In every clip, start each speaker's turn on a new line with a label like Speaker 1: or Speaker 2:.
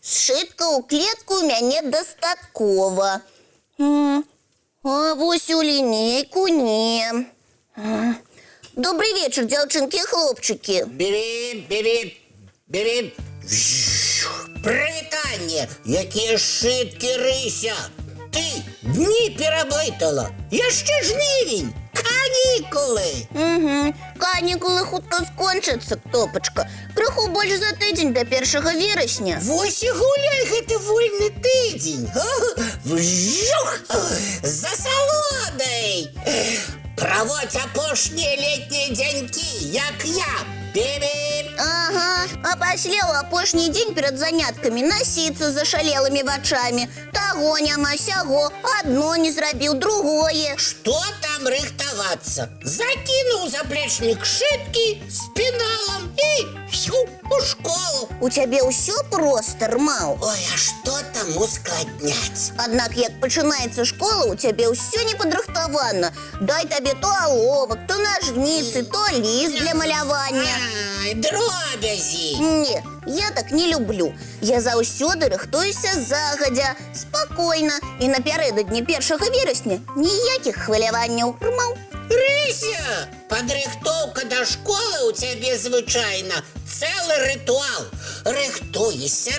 Speaker 1: Сшытка ў клетку ў мяне дастаткова. А вось у лінейку не. Добрый вечер, дзяўчынкі і хлопчыкі.
Speaker 2: Бери. Прывітанне, якія сшыткі, Рыся. Ты дні пераблытала. Яшчэ жнівень, канікулы.
Speaker 1: Канікулы хутка скончацца, Топачка. Крыху больш за тыдзень до 1 верасня.
Speaker 2: Вось і гуляй гэты вольны тыдзень. Вжух! За салодай! Праводзь апошнія летнія дзянькі, як я.
Speaker 1: Ага, а пасля ў апошні дзень перад заняткамі насіцца за шалелымі вачамі. Таго няма, сяго, адно не зрабіў, другое.
Speaker 2: Што там рыхтавацца? Закінуў заплечнік сшыткі з пеналам і у школу.
Speaker 1: У цябе ўсё проста, Рмаў.
Speaker 2: Ой, а што там ускладняць?
Speaker 1: Аднак як пачынаецца школа, у цябе ўсё непадрыхтавана. Дай табе то аловак, то нажніцы, то ліст для малявання.
Speaker 2: Ай, дробязі.
Speaker 1: Не, я так не люблю. Я заўсёды рыхтуюся загадзя, спакойна. І напярэдадні 1 верасня ніякіх хваляванняў, Рмаў.
Speaker 2: Рыся, падрыхтоўка да школы ў цябе звычайна цэлы рытуал. Рыхтуешся.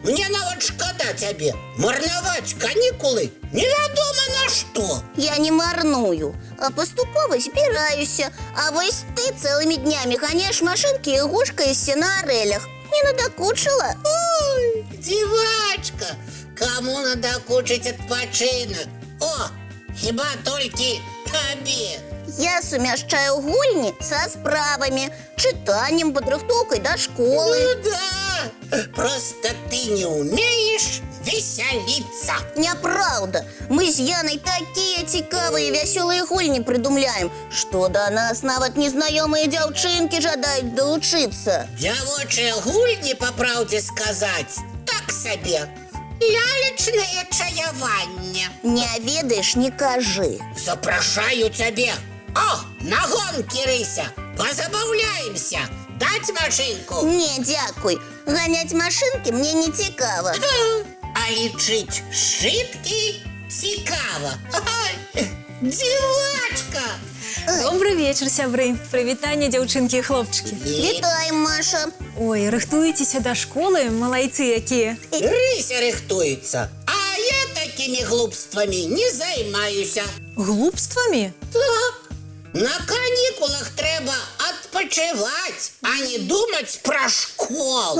Speaker 2: Мне нават шкада цябе. Марнаваць канікулы невядома на што.
Speaker 1: Я не марную, а паступова збіраюся. А вось ты цэлымі днямі ганяеш машынкі і гушкаешся на арэлях. Не надакучыла?
Speaker 2: Ой, дзівачка, каму надакучыць адпачынак? О, хіба толькі табе.
Speaker 1: Я сумяшчаю гульні са справамі, чытаннем, падрыхтоўкай да школы.
Speaker 2: Ну да, просто ты не умеешь весялиться.
Speaker 1: Няправда. Мы з Янай такія цікавыя вясёлыя гульні прыдумляем, што да нас нават незнаёмыя дзяўчынкі жадаюць далучыцца.
Speaker 2: Дзявочыя гульні, па праўдзе сказаць, так сабе. Лялечнае чаяванне.
Speaker 1: Не ведаеш, не кажы.
Speaker 2: Запрашаю цябе. О, на гонкі, Рыся, позабаўляемся. Даць машынку?
Speaker 1: Не, дзякуй. Ганяць машынкі мне не цікава.
Speaker 2: А лічыць сшыткі цікава. Дзівачка!
Speaker 3: Добрый вечер, сябры. Прывітанне, дзяўчынкі і хлопчыкі.
Speaker 1: Вітаем, Маша.
Speaker 3: Ой, рыхтуецеся да школы, малайцы якія.
Speaker 2: Рыся рыхтуецца, а я такімі глупствамі не займаюся.
Speaker 3: Глупствамі?
Speaker 2: Так. На канікулах трэба адпачываць, а не думаць пра школу.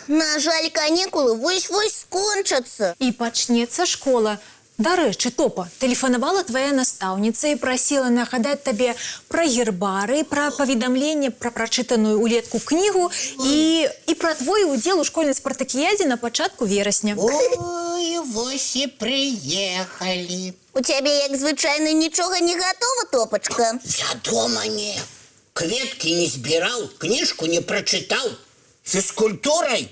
Speaker 1: На жаль, канікулы вось-вось скончацца.
Speaker 3: І пачнецца школа. Дарэчы, Топа, тэлефанавала твая настаўніца і прасіла нагадаць табе пра гербары, пра паведамленне пра прачытаную ўлетку кнігу і пра твой удзел у школьнай спартакіядзе на пачатку верасня.
Speaker 2: Ой, вось і прыехалі.
Speaker 1: У цябе, як звычайна, нічога не гатова, Топачка?
Speaker 2: Вядома, не. Кветкі не збіраў, кніжку не прачытаў. Фізкультурай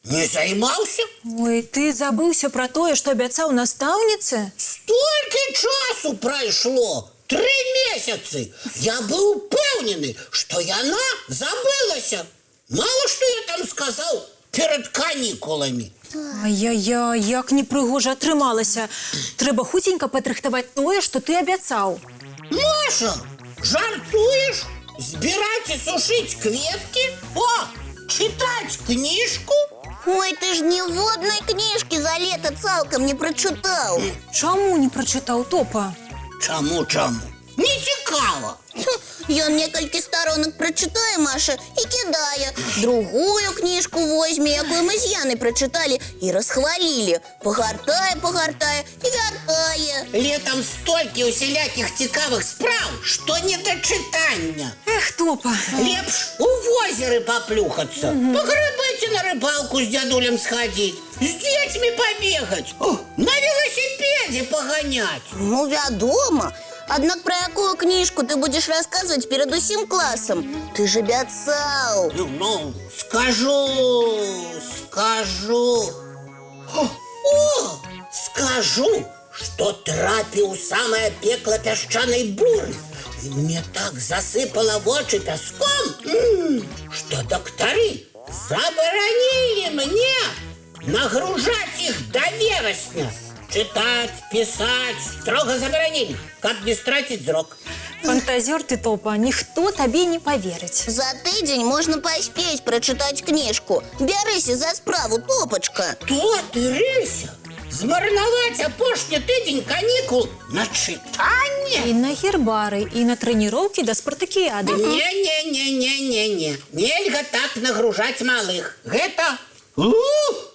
Speaker 2: не займаўся.
Speaker 3: Ой, ты забыўся пра тое, што абяцаў настаўніцы?
Speaker 2: Столькі часу прайшло. 3 месяцы. Я быў упэўнены, што яна забылася. Мала што я там сказаў перад канікуламі.
Speaker 3: Ай-яй-яй, як непрыгожа атрымалася. Трэба хуценька падрыхтаваць тое, што ты абяцаў.
Speaker 2: Маша, жартуеш? Збіраць і сушыць кветкі? О, чытаць кніжку?
Speaker 1: Ой, ты ж ніводнай кніжкі за лета цалкам не прачытаў.
Speaker 3: Чаму не прачытаў, Топа?
Speaker 2: Чаму? Не цікава.
Speaker 1: Ён некалькі старонак прачытае, Маша, і кідае. Другую кніжку возьме, якую мы з Янай прачыталі і расхвалілі. Пагартае і вяртае.
Speaker 2: Летам столькі усялякіх цікавых спраў, што не да чытання.
Speaker 3: Эх, Топа.
Speaker 2: Лепш у возеры паплюхацца. Паграбаць і на рыбалку з дзядулем схадзіць. З дзецьмі пабегаць. На веласіпедзе паганяць.
Speaker 1: Ну, вядома. Аднак пра якую кніжку ты будзеш расказваць перад усім класам? Ты ж абяцаў.
Speaker 2: Ну, скажу. Скажу, что трапіў у самае пекло пясчанай буры. И мне так засыпало вочы пяском, что доктары забаранили мне нагружать их до вересня. Читать, писать строго забаранили, каб не стратить зрок.
Speaker 3: Фантазер ты, Топа, ніхто табе не поверыць.
Speaker 1: За тыдзень можна паспець прачытаць кніжку. Бярыся за справу, Топачка.
Speaker 2: Что ты, Рыся? Змарнаваць апошні тыдзень канікул на чытанне?
Speaker 3: І на гербары, і на трэніроўкі да спартакіяды.
Speaker 2: Не. Нельга так нагружаць малых. Гэта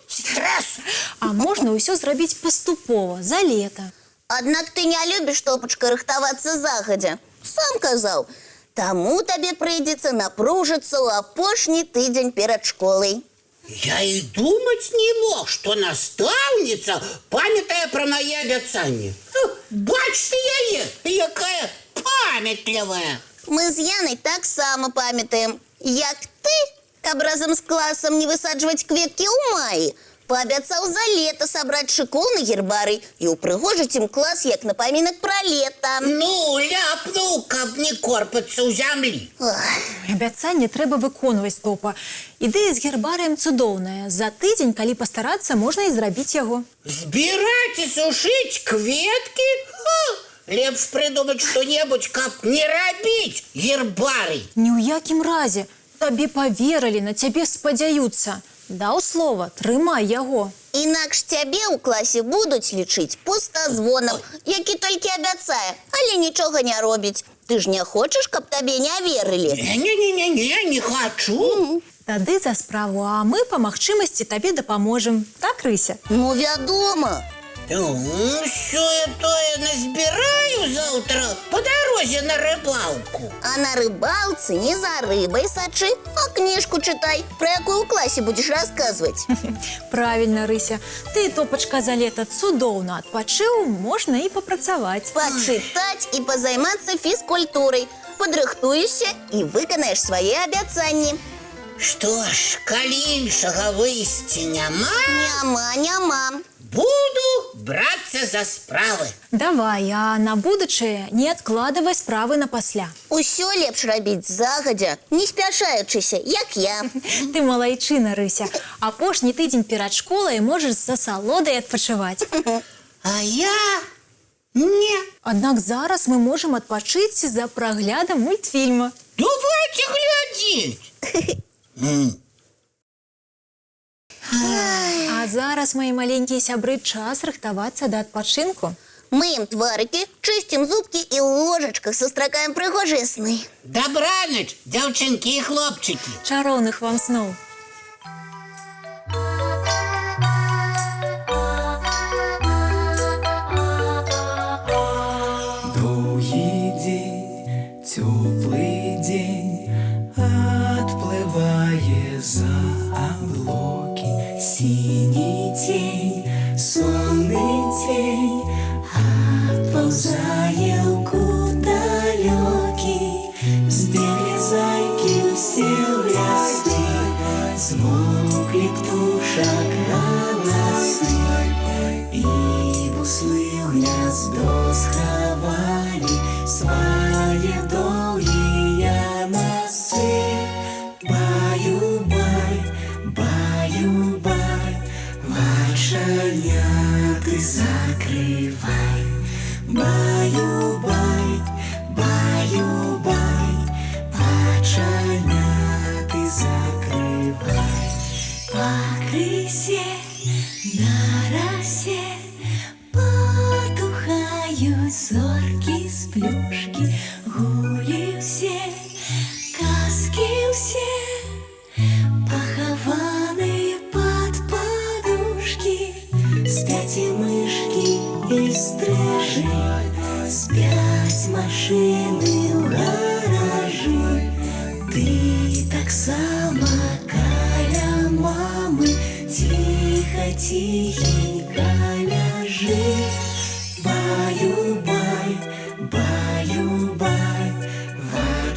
Speaker 2: стресс.
Speaker 3: А можна ўсё зрабіць паступова, за лета.
Speaker 1: Аднак ты не любіш, Топачка, рыхтавацца загадзя. Сам казаў. Таму табе прыйдзецца напружыцца ў апошні тыдзень перад школай.
Speaker 2: Я и думать не мог, что наставница, памятая про мои обещания. Бач ты яе, якая памятлівая.
Speaker 1: Мы з Янай таксама памятаем, як ты, каб разам з класам не высаджваць кветкі ў маі, паабяцаў за лета сабраць шыкоўны гербарый і ўпрыгожыць ім клас як напамінак пра лета.
Speaker 2: Ну, ляпнуў, каб не корпацца ў зямлі.
Speaker 3: Абяцанне трэба выконваць, Топа. Ідэя з гербарыем цудоўная. За тыдзень, калі пастарацца, можна і зрабіць яго.
Speaker 2: Збіраць і сушыць кветкі? Лепш придумаць што-небудзь, каб не рабіць гербарый.
Speaker 3: Ні ў якім разе. Табе паверылі, на цябе спадзяюцца. Даў слова, трымай яго.
Speaker 1: Інакш цябе ў класе будуць лічыць пустазвонам, які толькі абяцае, але нічога не робіць. Ты ж не хочаш, каб табе не верылі?
Speaker 2: Не хочу.
Speaker 3: Тады за справу, а мы па магчымасці табе дапаможам. Так, Рыся?
Speaker 1: Ну, вядома.
Speaker 2: Сёе-тое назбіраю заўтра по дарозе на рыбалку.
Speaker 1: А на рыбалцы не за рыбай сачы, а кніжку чытай, пра якую ў класе будзеш расказваць.
Speaker 3: Правільна, Рыся. Ты, Топачка, за лета цудоўна адпачыў, можна і папрацаваць.
Speaker 1: Пачытаць і пазаймацца фізкультурай. Падрыхтуешся і выканаеш свае абяцанні.
Speaker 2: Што ж, калі іншага выйсці няма,
Speaker 1: Няма.
Speaker 2: буду брацца за справы.
Speaker 3: Давай, а на будучае не адкладывай справы на пасля.
Speaker 1: Усё лепш рабіць загадзя, не спяшаючыся, як я.
Speaker 3: Ты малайчына, Рыся. Апошні тыдзень перад школай можаш за салодай адпачываць.
Speaker 2: А я не.
Speaker 3: Аднак зараз мы можам адпачыць за праглядам мультфільма.
Speaker 2: Давайте глядзець.
Speaker 3: А зараз, мои маленькія сябры, час рыхтавацца да адпачынку.
Speaker 1: Мыем тварыкі, чысцім зубкі і ў ложачках сустракаем прыгожыя сны.
Speaker 2: Дабраніч, дзяўчынкі і хлопчыкі.
Speaker 3: Чароўных вам сноў.
Speaker 4: Доўгі дзень, цёплы дзень, адплывае за аблокі. Сіні цень, сонны цень, адпаўзае ў кут далёкі. Збеглі зайкі ўсе ў лясы, змоўклі птушак галасы, і буслы ў гняздо схавалі свае доўгія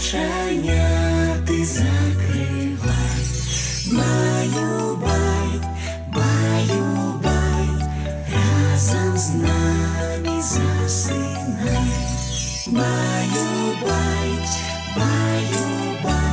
Speaker 4: оченяти закривай. Баю-бай, баю-бай, разом з нами засинай. Баю-бай, баю-бай.